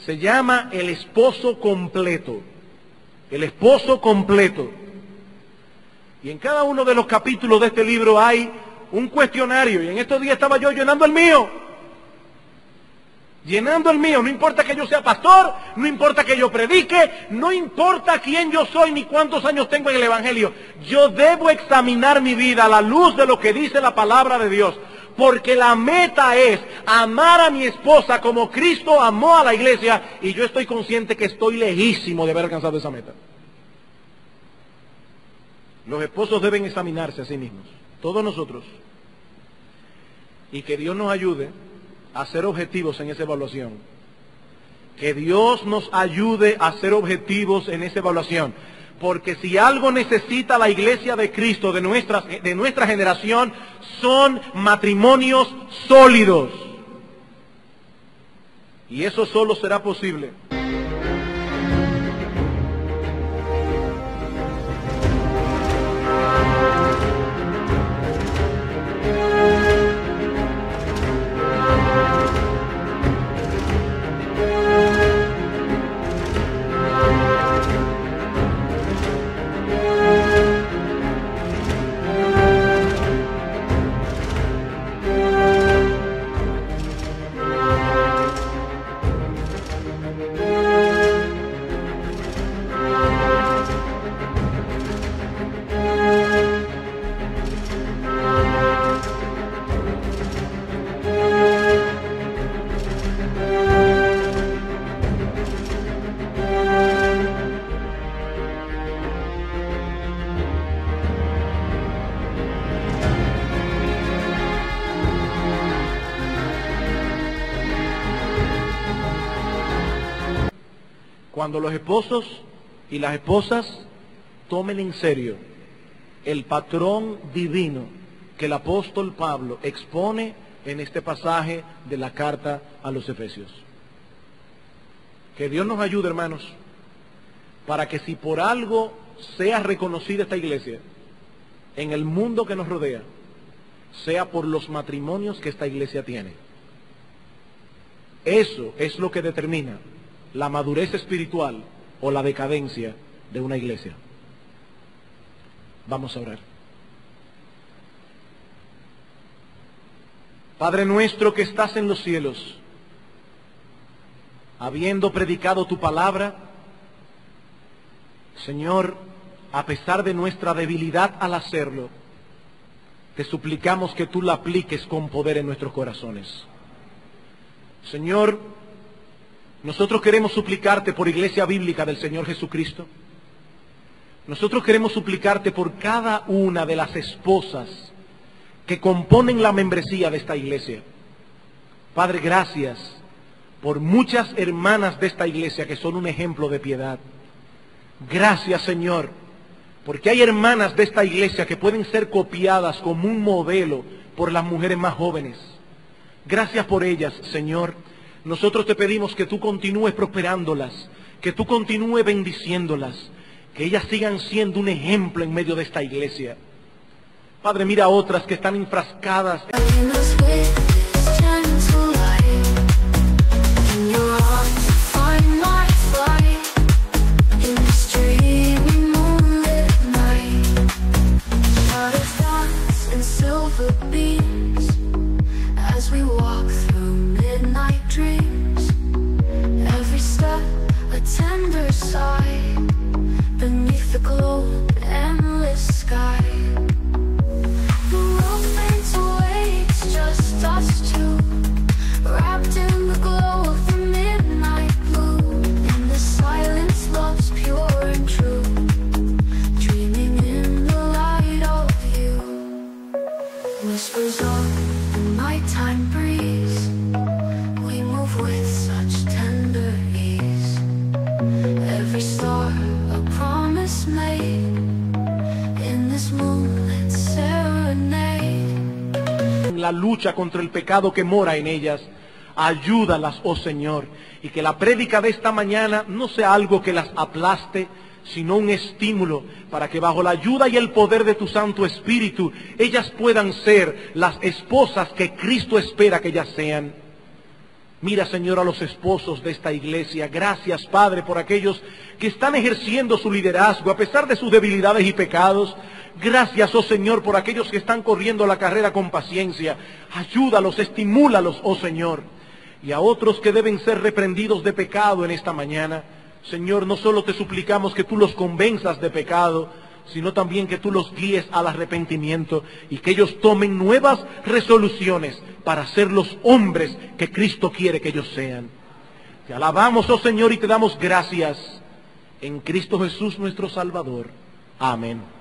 Se llama El Esposo Completo. El Esposo Completo. Y en cada uno de los capítulos de este libro hay un cuestionario, y en estos días estaba yo llenando el mío. Llenando el mío, no importa que yo sea pastor, no importa que yo predique, no importa quién yo soy ni cuántos años tengo en el Evangelio. Yo debo examinar mi vida a la luz de lo que dice la palabra de Dios, porque la meta es amar a mi esposa como Cristo amó a la iglesia, y yo estoy consciente que estoy lejísimo de haber alcanzado esa meta. Los esposos deben examinarse a sí mismos, todos nosotros, y que Dios nos ayude a ser objetivos en esa evaluación. Que Dios nos ayude a ser objetivos en esa evaluación. Porque si algo necesita la iglesia de Cristo de nuestra generación, son matrimonios sólidos. Y eso solo será posible cuando los esposos y las esposas tomen en serio el patrón divino que el apóstol Pablo expone en este pasaje de la carta a los Efesios. Que Dios nos ayude, hermanos, para que si por algo sea reconocida esta iglesia en el mundo que nos rodea, sea por los matrimonios que esta iglesia tiene. Eso es lo que determina la madurez espiritual o la decadencia de una iglesia. Vamos a orar. Padre nuestro que estás en los cielos, habiendo predicado tu palabra, Señor, a pesar de nuestra debilidad al hacerlo, te suplicamos que tú la apliques con poder en nuestros corazones. Señor, nosotros queremos suplicarte por Iglesia Bíblica del Señor Jesucristo. Nosotros queremos suplicarte por cada una de las esposas que componen la membresía de esta iglesia. Padre, gracias por muchas hermanas de esta iglesia que son un ejemplo de piedad. Gracias, Señor, porque hay hermanas de esta iglesia que pueden ser copiadas como un modelo por las mujeres más jóvenes. Gracias por ellas, Señor. Nosotros te pedimos que tú continúes prosperándolas, que tú continúes bendiciéndolas, que ellas sigan siendo un ejemplo en medio de esta iglesia. Padre, mira a otras que están enfrascadas la lucha contra el pecado que mora en ellas. Ayúdalas, oh Señor, y que la prédica de esta mañana no sea algo que las aplaste, sino un estímulo para que bajo la ayuda y el poder de tu Santo Espíritu ellas puedan ser las esposas que Cristo espera que ellas sean. Mira, Señor, a los esposos de esta iglesia. Gracias, Padre, por aquellos que están ejerciendo su liderazgo a pesar de sus debilidades y pecados. Gracias, oh Señor, por aquellos que están corriendo la carrera con paciencia. Ayúdalos, estimúlalos, oh Señor. Y a otros que deben ser reprendidos de pecado en esta mañana, Señor, no solo te suplicamos que tú los convenzas de pecado, sino también que tú los guíes al arrepentimiento y que ellos tomen nuevas resoluciones para ser los hombres que Cristo quiere que ellos sean. Te alabamos, oh Señor, y te damos gracias en Cristo Jesús nuestro Salvador. Amén.